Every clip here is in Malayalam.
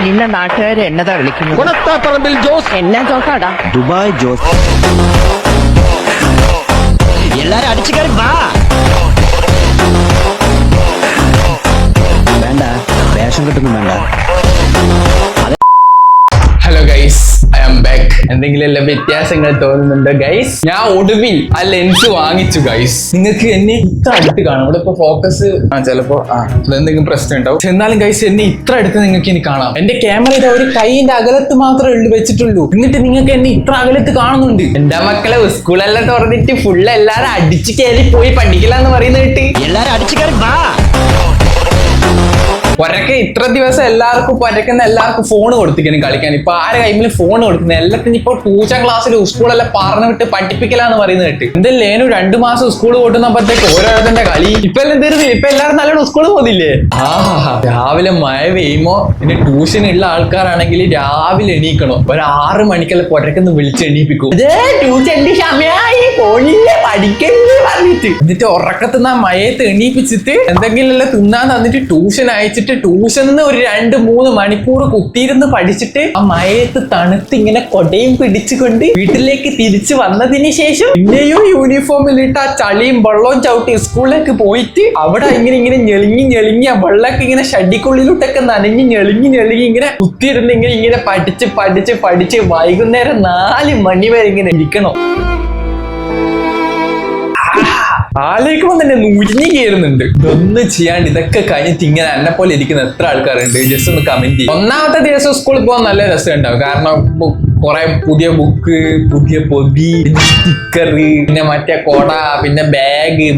നിന്നെ നാട്ടുകാര് എന്നതാ വിളിക്കുന്നത്? കുണത്താപ്പറമ്പിൽ ജോസ്. എന്നാ ജോസാടാ? ദുബായ് ജോസ്. എല്ലാരും അടിച്ചു കയറി വാ. വേണ്ട, വേഷം കിട്ടുന്നു വേണ്ട. Hello guys, I am back. എന്തെങ്കിലും വ്യത്യാസങ്ങൾ തോന്നുന്നുണ്ടോ ഗൈസ്? ഞാൻ ഒടുവിൽ ആ ലെൻസ് വാങ്ങിച്ചു ഗൈസ്. നിങ്ങൾക്ക് എന്നെ ഇത്ര അടുത്ത് കാണാം. ഇവിടെ ഇപ്പൊ ഫോക്കസ് ചിലപ്പോ എന്തെങ്കിലും പ്രശ്നം ഉണ്ടാവും. എന്നാലും ഗൈസ്, എന്നെ ഇത്ര അടുത്ത് നിങ്ങൾക്ക് ഇനി കാണാം. എന്റെ ക്യാമറയുടെ ഒരു കൈയിന്റെ അകലത്ത് മാത്രമേ വെച്ചിട്ടുള്ളൂ. എന്നിട്ട് നിങ്ങൾക്ക് എന്നെ ഇത്ര അകലത്ത് കാണുന്നുണ്ട്. എന്റെ മക്കളെ സ്കൂളെല്ലാം തുറന്നിട്ട് ഫുള്ള് എല്ലാരും അടിച്ചു കയറി പോയി പഠിക്കില്ലാന്ന് പറയുന്നത് കേട്ട് എല്ലാരും അടിച്ചു കയറി വാ. പൊരക്കെ ഇത്ര ദിവസം എല്ലാവർക്കും ഫോൺ കൊടുത്തിരിക്കണം കളിക്കാൻ. ഇപ്പൊ ആരെ കൈമിൽ ഫോൺ കൊടുക്കുന്നത്? എല്ലാത്തിനും ഇപ്പൊ ട്യൂഷൻ ക്ലാസ്സിൽ സ്കൂളെല്ലാം പറഞ്ഞു വിട്ട് പഠിപ്പിക്കലാന്ന് പറയുന്നത് കേട്ട്. എന്തെല്ലേനും 2 മാസം സ്കൂൾ പോട്ടുന്നപ്പോഴത്തേക്ക് ഓരോരുത്തരുടെ കളി. ഇപ്പൊ എല്ലാം തീർന്നില്ല. ഇപ്പൊ എല്ലാവരും നല്ലോണം സ്കൂളിൽ പോകുന്നില്ലേ? രാവിലെ മഴ പെയ്യുമ്പോ പിന്നെ ട്യൂഷൻ ഉള്ള ആൾക്കാരാണെങ്കിൽ രാവിലെ എണീക്കണം. ഒരു 6 മണിക്കെല്ലാം പൊരക്കെന്ന് വിളിച്ച് എണീപ്പിക്കും. ട്യൂഷന്റെ സമയമായി പോണില്ലേ പഠിക്കല്ലേ പറഞ്ഞിട്ട്. എന്നിട്ട് ഉറക്കത്തുനിന്ന് ആ മഴയത്ത് എണീപ്പിച്ചിട്ട് എന്തെങ്കിലും തിന്നാൻ തന്നിട്ട് ട്യൂഷൻ അയച്ചിട്ട് ട്യൂഷന്ന് ഒരു 2-3 മണിക്കൂർ കുത്തിയിരുന്ന് പഠിച്ചിട്ട് ആ മഴയത്ത് തണുത്ത് ഇങ്ങനെ കൊടയും പിടിച്ചുകൊണ്ട് വീട്ടിലേക്ക് തിരിച്ചു വന്നതിന് ശേഷം പിന്നെയും യൂണിഫോമിലിട്ട് ആ ചളിയും വെള്ളവും ചവിട്ടി സ്കൂളിലേക്ക് പോയിട്ട് അവിടെ ഇങ്ങനെ ഞെളിങ്ങി ആ വെള്ളമൊക്കെ ഇങ്ങനെ ഷഡിക്കുള്ളിലോട്ടൊക്കെ നനഞ്ഞ് ഞെളിങ്ങി ഇങ്ങനെ കുത്തിയിരുന്ന് ഇങ്ങനെ പഠിച്ച് വൈകുന്നേരം 4 മണി വരെ ഇങ്ങനെ ഇരിക്കണം. ആലോചിക്കുമ്പോ തന്നെ നുരിഞ്ഞു കയറുന്നുണ്ട്. ഇതൊന്നും ചെയ്യാണ്ട് ഇതൊക്കെ കഴിഞ്ഞിട്ട് ഇങ്ങനെ എന്നെ പോലെ ഇരിക്കുന്ന എത്ര ആൾക്കാരുണ്ട്? ജസ്റ്റ് ഒന്ന് കമന്റ് ചെയ്യും. ഒന്നാമത്തെ ദിവസം സ്കൂളിൽ പോകാൻ നല്ല രസം ഉണ്ടാവും. കാരണം കുറെ പുതിയ ബുക്ക്, പുതിയ പൊതി, സ്റ്റിക്കർ, പിന്നെ മറ്റേ കൊട, പിന്നെ ബാഗ്,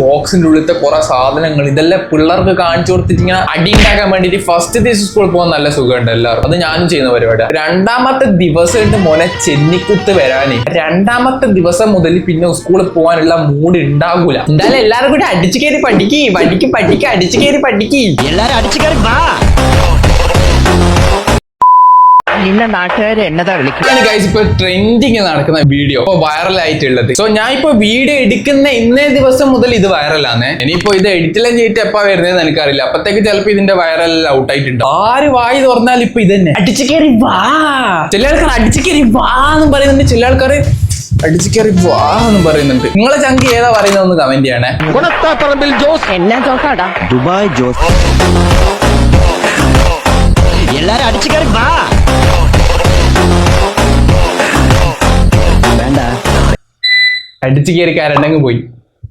ബോക്സിന്റെ ഉള്ളിലത്തെ കുറെ സാധനങ്ങൾ, ഇതെല്ലാം പിള്ളേർക്ക് കാണിച്ചു കൊടുത്തിട്ട് ഇങ്ങനെ അടി ഉണ്ടാക്കാൻ വേണ്ടിട്ട് ഫസ്റ്റ് ദിവസം സ്കൂളിൽ പോകാൻ നല്ല സുഖമുണ്ട് എല്ലാവർക്കും. അത് ഞാനും ചെയ്യുന്ന പരിപാടി. 2ാമത്തെ ദിവസം മോനെ ചെന്നിക്കുത്ത് വരാന് 2ാമത്തെ ദിവസം മുതൽ പിന്നെ സ്കൂളിൽ പോകാനുള്ള മൂഡ് ഉണ്ടാകൂല. എന്തായാലും എല്ലാരും കൂടി അടിച്ചു കയറി പഠിക്ക് അടിച്ചു കയറി പഠിക്ക്. എല്ലാരും അടിച്ചു കയറി വാ. നിന്നെ നാട്ടുകാര് എന്നതാ വിളിക്കുന്നത്? ഗൈസ്, ഇപ്പൊ ട്രെൻഡിങ് നടക്കുന്ന വീഡിയോ ഇപ്പൊ വൈറലായിട്ടുള്ളത്. സോ ഞാൻ ഇപ്പൊ വീഡിയോ എടുക്കുന്ന ഇന്നേ ദിവസം മുതൽ ഇത് വൈറലാണ്. ഇനിയിപ്പോ ഇത് എഡിറ്റെല്ലാം ചെയ്തിട്ട് എപ്പാ വരുന്നതെന്ന് എനിക്കറിയില്ല. അപ്പത്തേക്ക് ചിലപ്പോ ഇതിന്റെ വൈറൽ ഔട്ട് ആയിട്ടുണ്ട്. ആര് വായി തുറന്നാൽ ഇപ്പൊ ഇത് തന്നെ അടിച്ചു കയറി വാ. ചില ആൾക്കാർ അടിച്ചു കയറി വാ എന്നും പറയുന്നുണ്ട്, ചില ആൾക്കാർ അടിച്ചു കയറി വാ എന്നും പറയുന്നുണ്ട്. നിങ്ങളെ ചങ്കി ഏതാ പറയുന്നതെന്ന് കമന്റ് ചെയ്യണേ. കുണത്താപ്പറമ്പിൽ ജോസ്. എന്നാ ജോസാടാ? ദുബായ് ജോസ്. എല്ലാരും അടിച്ചു കയറി വാ. വേണ്ട, അടിച്ചു കയറിക്കാരുണ്ടെങ്കിൽ പോയി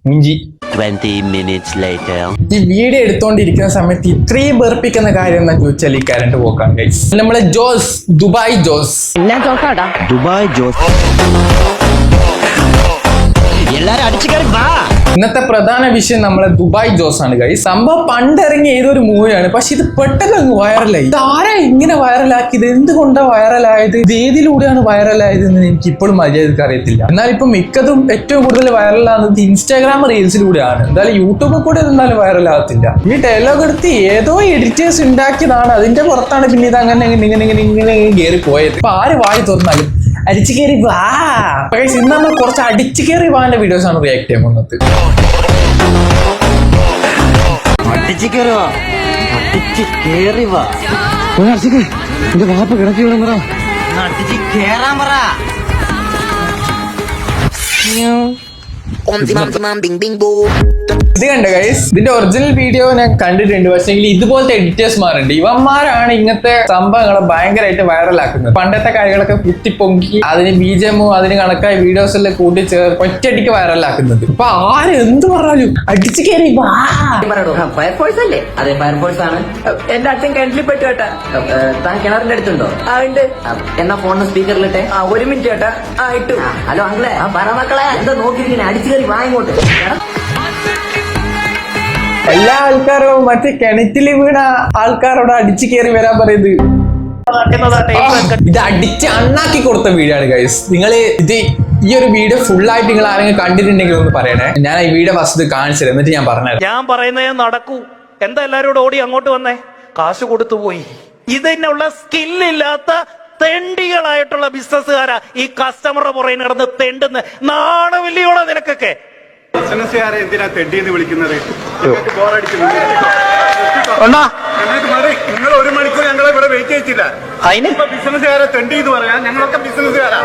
മിഞ്ചി. 20 minutes later. ഈ വീഡിയോ എടുത്തോണ്ടിരിക്കുന്ന സമയത്ത് ഇത്രയും വെറുപ്പിക്കുന്ന കാര്യം എന്താ ചോദിച്ചാൽ ഈ കറണ്ട് പോക്കാം ഗൈസ്. നമ്മളെ ജോസ്, ദുബായ് ജോസ്. എന്നാ ജോസാടാ? ദുബായ് ജോസ്. എല്ലാരും അടിച്ചു കയറി വാ. ഇന്നത്തെ പ്രധാന വിഷയം നമ്മളെ ദുബായ് ജോസ് ആണ് ഗൈസ്. സംഭവം പണ്ടിറങ്ങിയ ഏതൊരു മൂവിയാണ്, പക്ഷെ ഇത് പെട്ടെന്ന് അങ്ങ് വൈറലായി. ഇത് ആരാ ഇങ്ങനെ വൈറലാക്കിയത്? എന്തുകൊണ്ടാണ് വൈറലായത്? ഇത് ഏതിലൂടെയാണ് വൈറലായത് എന്ന് എനിക്ക് ഇപ്പോഴും മര്യാദക്ക് അറിയത്തില്ല. എന്നാൽ ഇപ്പൊ മിക്കതും ഏറ്റവും കൂടുതൽ വൈറലാകുന്നത് ഇൻസ്റ്റാഗ്രാം റീൽസിലൂടെയാണ്. എന്തായാലും യൂട്യൂബിൽ കൂടെ എന്തായാലും വൈറലാകത്തില്ല. ഈ ഡയലോഗ് എടുത്ത് ഏതോ എഡിറ്റേഴ്സ് ഉണ്ടാക്കിയതാണ്. അതിന്റെ പുറത്താണ് പിന്നെ ഇത് ഇങ്ങനെ കയറി പോയത്. ഇപ്പൊ ആര് വായി തുറന്നാലും അടിച്ചു കയറി വാ. ഇന്ന് നമ്മൾ കുറച്ച് അടിച്ചു കയറി വാന്റെ വീഡിയോസ് ആണ് റിയാക്ട് ചെയ്യാൻ പോകുന്നത്. അടിച്ചു കയറി വാ. അടിച്ചു കയറി വാ. എന്റെ വാപ്പ കിടത്തി വിടാൻ പറ. അടിച്ചു കേറാൻ പറ. ഇത് കണ്ട ഗൈസ്, ഇതിന്റെ ഒറിജിനൽ വീഡിയോ ഞാൻ കണ്ടിട്ടുണ്ട്. പക്ഷേ ഇതുപോലത്തെ എഡിറ്റേഴ്സ്മാരുണ്ട്. ഇവന്മാരാണ് ഇങ്ങനത്തെ സംഭവങ്ങളെ ഭയങ്കരമായിട്ട് വൈറലാക്കുന്നത്. പണ്ടത്തെ കാര്യങ്ങളൊക്കെ കുത്തിപ്പൊങ്കി അതിന് ബീജമോ അതിന് കണക്കായ വീഡിയോസ് എല്ലാം കൂട്ടി ചേർത്ത് ഒറ്റയടിക്ക് വൈറലാക്കുന്നത്. ഇപ്പൊ ആര് എന്ത് പറഞ്ഞാലും അടിച്ചു കയറി വാ. ഫയർഫോഴ്സ് അല്ലേ? അതെ, ഫയർഫോഴ്സ് ആണ്. എന്റെ അച്ഛൻ കിണറ്റിൽ പെട്ടു കേട്ടാ. താൻ കിണറിന്റെ അടുത്തുണ്ടോ? ആ ഉണ്ട്. എന്നാ ഫോണിന് സ്പീക്കറിലിട്ടെ. 1 മിനിറ്റ് കേട്ടാ. ഇട്ടു. ഹലോ അങ്കിളെ, പറ മക്കളെ, എന്താ നോക്കിയിരിക്കണേ? അടിച്ചു കയറി വാ ഇങ്ങോട്ട്. എല്ലാ ആൾക്കാരും മറ്റേ കിണറ്റിൽ വീണ ആൾക്കാരോട് അടിച്ചു കയറി വരാൻ പറയുന്നത്. ഇത് അടിച്ച് അണ്ണാക്കി കൊടുത്ത വീഡിയോ ആണ് ഗൈസ്. നിങ്ങൾ ഇത് ഈ ഒരു വീഡിയോ ഫുൾ ആയിട്ട് നിങ്ങൾ ആരെങ്കിലും കണ്ടിട്ടുണ്ടെങ്കിൽ ഒന്ന് പറയണേ. ഞാൻ ഈ വീഡിയോ ഫസ്റ്റ് കാണിച്ചത് എന്നിട്ട് ഞാൻ പറഞ്ഞത്. ഞാൻ പറയുന്നേ നടക്കൂ. എന്താ എല്ലാരോടും ഓടി അങ്ങോട്ട് വന്നേ? കാശ് കൊടുത്തു പോയി. ഇതിനുള്ള സ്കില്ലില്ലാത്ത തെണ്ടികളായിട്ടുള്ള ബിസിനസ്സുകാരാ ഈ കസ്റ്റമറുടെ പുറകെ നടന്ന് തെണ്ടുന്ന. നാണമില്ലയോടെ നിനക്കൊക്കെ? ബിസിനസ്സുകാരെ എന്തിനാ തെണ്ടിയെന്ന് വിളിക്കുന്നത്? ബോറടിച്ചു. നിങ്ങൾ 1 മണിക്കൂർ ഞങ്ങളെ ഇവിടെ വെയിറ്റ് പറ്റില്ല. അതിന് ഇപ്പൊ ബിസിനസ്സുകാരെ തെണ്ടി എന്ന് പറയാൻ ഞങ്ങളൊക്കെ ബിസിനസ്സുകാരാ.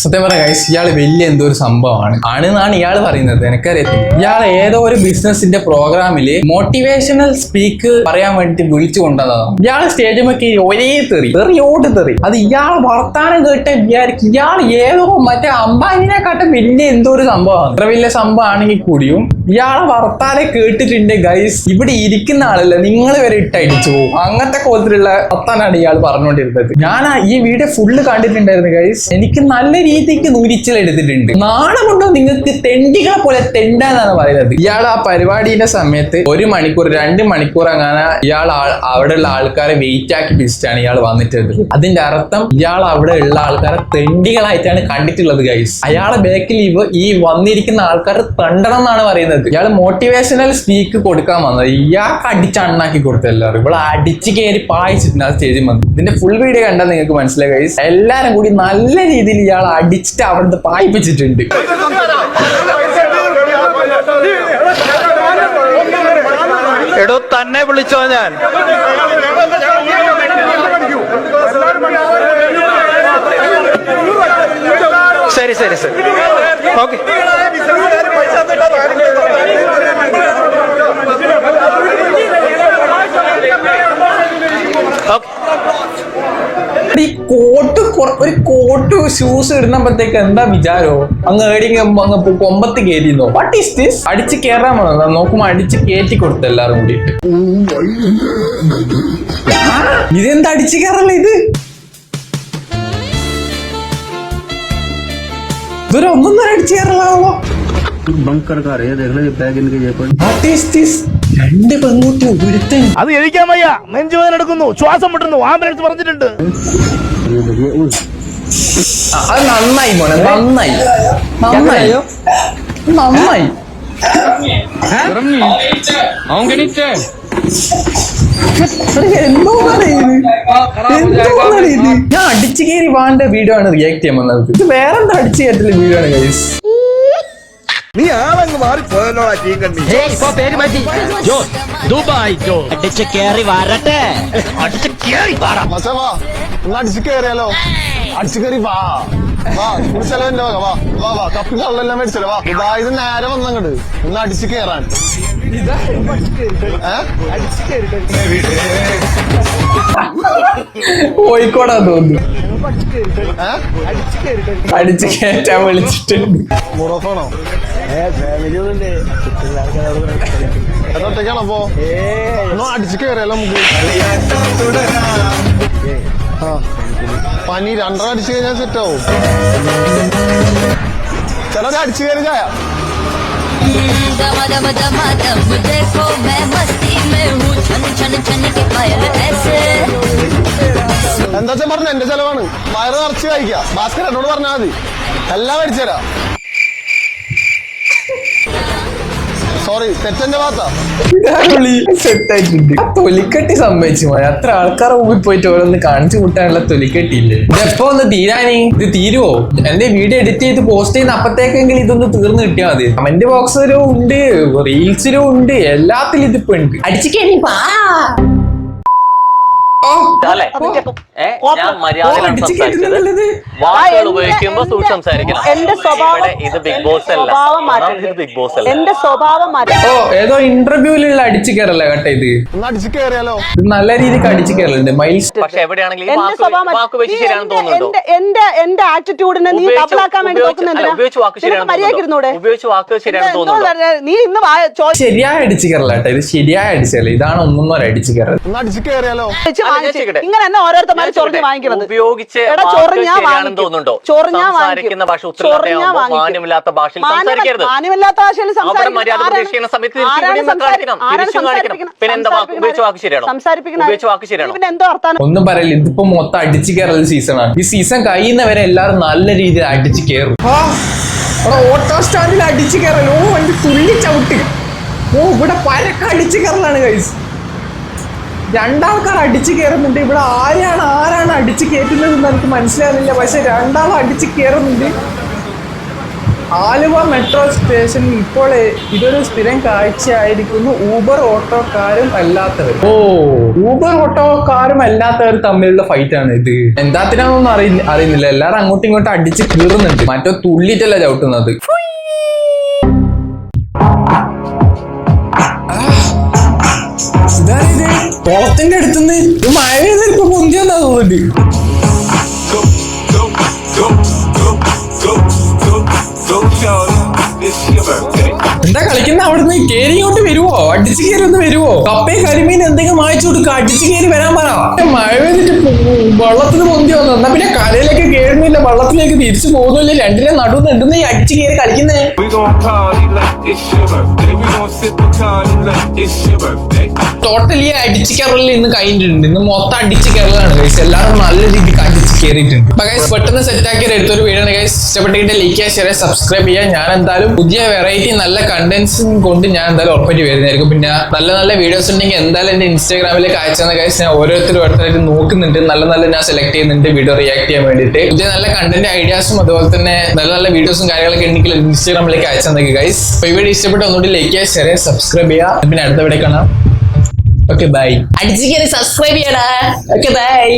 സത്യം പറയാം ഗൈസ്, ഇയാള് വലിയ എന്തോ ഒരു സംഭവമാണ് ആണെന്നാണ് ഇയാൾ പറയുന്നത്. എനിക്കറിയത്തില്ല. ഇയാൾ ഏതോ ഒരു ബിസിനസിന്റെ പ്രോഗ്രാമില് മോട്ടിവേഷണൽ സ്പീക്ക് പറയാൻ വേണ്ടി വിളിച്ചു കൊണ്ടുവന്നതാണ്. ഇയാൾ സ്റ്റേജ് നോക്കി ഒരേ തെറിയോട് തെറി. അത് ഇയാൾ വർത്താനം കേട്ട വിചാരിക്കും ഇയാൾ ഏതോ മറ്റേ അംബാനിനെക്കാട്ടും വലിയ എന്തോ ഒരു സംഭവമാണ്. ഇത്ര വലിയ സംഭവം ആണെങ്കിൽ കൂടിയും ഇയാളെ വർത്താനം കേട്ടിട്ടുണ്ട് ഗൈസ്. ഇവിടെ ഇരിക്കുന്ന ആളല്ല, നിങ്ങൾ വരെ ഇട്ടടിച്ചു പോകും. അങ്ങനത്തെ കോലത്തിലുള്ള വർത്താനാണ് ഇയാൾ പറഞ്ഞുകൊണ്ടിരുന്നത്. ഞാൻ ഈ വീഡിയോ ഫുള്ള് കണ്ടിട്ടുണ്ടായിരുന്നു ഗൈസ്. എനിക്ക് നല്ല രീതിക്ക് നുരിച്ചിലെടുത്തിട്ടുണ്ട്. നാളെ കൊണ്ടോ നിങ്ങൾക്ക് തെണ്ടികളെ പോലെ തെണ്ടാന്നാണ് പറയുന്നത്. ഇയാൾ ആ പരിപാടിയുടെ സമയത്ത് 1 മണിക്കൂർ 2 മണിക്കൂർ അങ്ങനെ ഇയാൾ അവിടെയുള്ള ആൾക്കാരെ വെയിറ്റ് ആക്കി പിടിച്ചിട്ടാണ് ഇയാൾ വന്നിട്ടത്. അതിന്റെ അർത്ഥം ഇയാൾ അവിടെ ഉള്ള ആൾക്കാരെ തെണ്ടികളായിട്ടാണ് കണ്ടിട്ടുള്ളത് ഗൈസ്. അയാളെ ബാക്കിൽ ഈ വന്നിരിക്കുന്ന ആൾക്കാർ തണ്ടണം എന്നാണ് പറയുന്നത്. ഇയാൾ മോട്ടിവേഷണൽ സ്പീക്ക് കൊടുക്കാൻ വന്നത്. ഇയാൾക്ക് അടിച്ച് അണ്ണാക്കി കൊടുത്തു എല്ലാവരും. ഇവിടെ അടിച്ച് കയറി പായിച്ചിട്ടുണ്ട് ആ സ്റ്റേജിൽ വന്നു. ഇതിന്റെ ഫുൾ വീഡിയോ കണ്ടാൽ നിങ്ങൾക്ക് മനസ്സിലായി ഗൈസ്. എല്ലാരും കൂടി നല്ല രീതിയിൽ ഇയാൾ അടിച്ചിട്ട് അവിടുത്തെ പായിപ്പിച്ചിട്ടുണ്ട്. എടോ തന്നെ വിളിച്ചോ ഞാൻ? ശരി ശരി ശരി ഓക്കെ. ഈ ഒരു കോട്ട് ഷൂസ് ഇടുന്നപ്പോഴത്തേക്ക് എന്താ വിചാരോ? അങ്ങ് അങ്ങ് കൊമ്പത്ത് കയറിയെന്നോ? What is this? അടിച്ച് കയറാൻ വന്നതാ. നോക്കുമ്പോ അടിച്ച് കയറ്റി കൊടുത്തു എല്ലാരും കൂടിയിട്ട്. ഇതെന്താ അടിച്ച് കയറല്ല? ഇതൊരു 1.5 അടിച്ച് കയറലാണല്ലോ. 2 പെൺകുട്ടി ഒരുത്തൻ. അത് കഴിക്കാൻ വയ്യ, നെഞ്ചുവേദന എടുക്കുന്നു, ശ്വാസം മുട്ടുന്നു, ആംബുലൻസ് പറഞ്ഞിട്ടുണ്ട്. അത് നന്നായി മോനെ, നന്നായി നന്നായി നന്നായി. ഞാൻ അടിച്ചു കയറി വാണ്ട വീഡിയോ ആണ് റിയാക്ട് ചെയ്യാൻ വന്നത്. ഇത് വേറെന്താ അടിച്ചു കയറ്റുള്ള വീഡിയോ ആണ് ഗൈസ്. നീ ആളങ്ങ് മാറിപ്പോയല്ലോ ചീക്കണ്ടി. അടിച്ച് കേറി വരട്ടെ. അടിച്ച് കയറിയാലോ? അടിച്ചു കയറി വാ വാ. കുടിച്ചെലവന്റെ വക വാ വാ വാ. കപ്പി കള്ളെല്ലാം മേടിച്ചല്ലോ വാ. ഇത് നേരെ വന്നങ്ങട് ഒന്ന് അടിച്ചു കയറാൻ. കോഴിക്കോടാ തോന്നുന്നു. അടിച്ചു കയറ്റാൻ വിളിച്ചിട്ടുണ്ട്. മുറഫാണോ? ഒറ്റയ്ക്കാണോ അപ്പോ? അടിച്ചു കയറിയാലോ നമുക്ക്. പനി 2.5 അടിച്ചു കഴിഞ്ഞാൽ സെറ്റാവും. ചിലർ അടിച്ചു കയറി ചായ. എന്താ പറഞ്ഞു? എന്റെ ചെലവാണ്. വയറ് നിറച്ച് കഴിക്കാം. ഭാസ്കർ എന്നോട് പറഞ്ഞാൽ മതി, എല്ലാം മേടിച്ചുതരാം. സോറി, തെറ്റെന്റെ ഭാഗത്താ. സെറ്റായിട്ടുണ്ട്. തൊലിക്കെട്ടി സംഭവിച്ചു പോയി. അത്ര ആൾക്കാരെ മുമ്പിൽ പോയിട്ട് ഓരോന്ന് കാണിച്ചു കൂട്ടാനുള്ള തൊലിക്കെട്ടിയില്ലേ. ഇതെപ്പോ ഒന്ന് തീരാനേ? ഇത് തീരുവോ? എന്റെ വീഡിയോ എഡിറ്റ് ചെയ്ത് പോസ്റ്റ് ചെയ്യുന്ന അപ്പത്തേക്കെങ്കിലും ഇതൊന്ന് തീർന്നു കിട്ടിയാൽ മതി. കമന്റ് ബോക്സിലും ഉണ്ട്, റീൽസിലും ഉണ്ട്, എല്ലാത്തിലും ഇതിപ്പോ ഉണ്ട്. അടിച്ചു കയറി ഞാൻ മര്യാദ ഉപയോഗിക്കുമ്പോ സൂക്ഷിച്ച് സംസാരിക്കണം. എന്റെ സ്വഭാവം ഇത് ബിഗ് ബോസ് അല്ല. ഇത് ബിഗ് ബോസ് അല്ല. എന്റെ സ്വഭാവം ഏതോ ഇന്റർവ്യൂലുള്ള അടിച്ചു കയറല്ല കേട്ടോ. ഇത് അടിച്ചു കയറിയാലോ? നല്ല രീതിക്ക് അടിച്ചു കയറലുണ്ട്. പക്ഷെ എവിടെയാണെങ്കിലും വാക്ക് വെച്ച് ശരിയാണെന്ന് തോന്നുന്നുണ്ടോ? എന്റെ ആറ്റിറ്റ്യൂഡിനെ നീ ഡബിളാക്കാൻ വേണ്ടി ഉപയോഗിച്ച് വാക്ക് ശരിയാണെന്ന് ഉപയോഗിച്ച് വാക്ക് ശരിയാണെന്ന് തോന്നുന്നുണ്ടോ? നീ ഇന്ന് ശരിയായ അടിച്ചു കയറല്ല കേട്ടോ. ഇത് ശരിയായ അടിച്ചല്ല. ഇതാണ് 1.5 അടിച്ചു കയറൽ. അടിച്ചു കയറിയാലോ? ഇങ്ങനെ തന്നെ ഓരോരുത്തന്മാര് ചൊറിഞ്ഞ് വാങ്ങിക്കുന്നത്. ഉപയോഗിച്ച് സംസാരിക്കുന്ന ഭാഷ മാന്യമില്ലാത്ത ഭാഷയിൽ സംസാരിക്കരുത്. മാന്യമില്ലാത്ത ഭാഷയിൽ ഒന്നും പറയില്ല. ഇതിപ്പോ മൊത്തം അടിച്ചു കയറൽ സീസണാണ്. ഈ സീസൺ കഴിയുന്നവരെ എല്ലാവരും നല്ല രീതിയിൽ അടിച്ചു കയറും. ഓട്ടോ സ്റ്റാൻഡിൽ അടിച്ചു കയറൽ. വണ്ടി തുള്ളി ചവിട്ടി. ഇവിടെ പരക്ക അടിച്ചു കയറലാണ് ഗൈസ്. 2 ആൾക്കാർ അടിച്ചു കയറുന്നുണ്ട്. ഇവിടെ ആരാണ് അടിച്ചു കയറ്റുന്നത് എന്ന് എനിക്ക് മനസ്സിലാകുന്നില്ല. പക്ഷെ 2 ആൾ അടിച്ചു കയറുന്നുണ്ട്. ആലുവ മെട്രോ സ്റ്റേഷനിൽ ഇപ്പോൾ ഇതൊരു സ്ഥിരം കാഴ്ചയായിരിക്കുന്നു ഊബർ ഓട്ടോക്കാരും അല്ലാത്തവർ. ഓ, ഊബർ ഓട്ടോക്കാരും അല്ലാത്തവർ തമ്മിലുള്ള ഫൈറ്റ് ആണ് ഇത്. എന്താത്തിനാന്നൊന്നും അറിയുന്നില്ല. എല്ലാരും അങ്ങോട്ടും ഇങ്ങോട്ടും അടിച്ച് കീറുന്നുണ്ട്. മറ്റോ തുള്ളിട്ടല്ല ചവിട്ടുന്നത്. കുളത്തിന്റെ അടുത്തുനിന്ന് മഴ പെയ്തിപ്പോ പൊന്തിയെന്നാ തോന്നുന്നുണ്ട്. എന്താ കളിക്കുന്ന? അവിടുന്ന് കേറി ഇങ്ങോട്ട് വരുവോ? അടിച്ചു കയറി ഒന്ന് വരുവോ? കപ്പയും കരിമീൻ എന്തെങ്കിലും വാങ്ങിച്ചു കൊടുക്കുക. അടിച്ചു കയറി വരാൻ പറ. മഴ പെയ്തിട്ട് വെള്ളത്തിന് പൊന്തി വന്നു. എന്നാ പിന്നെ കരയിലേക്ക് കേറുന്നില്ല, വെള്ളത്തിലേക്ക് തിരിച്ചു പോകുന്നില്ല. രണ്ടിനെ നടുന്ന് എന്തെന്ന് ഈ അടിച്ചു കയറി കളിക്കുന്നേ? ടോട്ടലി അടിച്ചു കയറലിൽ ഇന്ന് കഴിഞ്ഞിട്ടുണ്ട്. ഇന്ന് മൊത്തം അടിച്ചു കയറലാണ് ഗൈസ്. എല്ലാവരും നല്ല രീതിക്ക് അടിച്ചു കയറിയിട്ടുണ്ട്. അപ്പൊ ഗൈസ് പെട്ടെന്ന് സെറ്റ് ആക്കി എടുത്തൊരു വീഡിയോ ആണ് ഗൈസ്. ഇഷ്ടപ്പെട്ടിട്ട് ലൈക്ക് ചെയ്യുക, ഷെയർ, സബ്സ്ക്രൈബ് ചെയ്യുക. ഞാൻ എന്തായാലും പുതിയ വെറൈറ്റി നല്ല കണ്ടന്റ്സും കൊണ്ട് ഞാൻ എന്തായാലും ഉറപ്പായിട്ട് വരുന്നതായിരിക്കും. പിന്നെ നല്ല നല്ല വീഡിയോസ് ഉണ്ടെങ്കിൽ എന്തായാലും എന്റെ ഇൻസ്റ്റാഗ്രാമിലേക്ക് അയച്ചെന്ന ഗൈസ് ഞാൻ ഓരോരുത്തരായിട്ട് നോക്കുന്നുണ്ട്. നല്ല ഞാൻ സെലക്ട് ചെയ്യുന്നുണ്ട് വീഡിയോ റിയാക്ട് ചെയ്യാൻ വേണ്ടിയിട്ട്. പുതിയ നല്ല കണ്ടന്റ് ഐഡിയാസും അതുപോലെ തന്നെ നല്ല വീഡിയോസും കാര്യങ്ങളൊക്കെ ഉണ്ടെങ്കിൽ ഇൻസ്റ്റാഗ്രാമിലേക്ക് അയച്ചെന്നേക്ക് ഗൈസ്. അപ്പൊ ഈ വീഡിയോ ഇഷ്ടപ്പെട്ട് ഒന്നുകൂടി ലൈക്ക് ചെയ്യുക, ഷെയർ, സബ്സ്ക്രൈബ് ചെയ്യുക. പിന്നെ അടുത്ത വീഡിയോ കാണാം. Okay bye. അടിച്ചു കയറി സബ്സ്ക്രൈബ് ചെയ്യടാ. Okay by.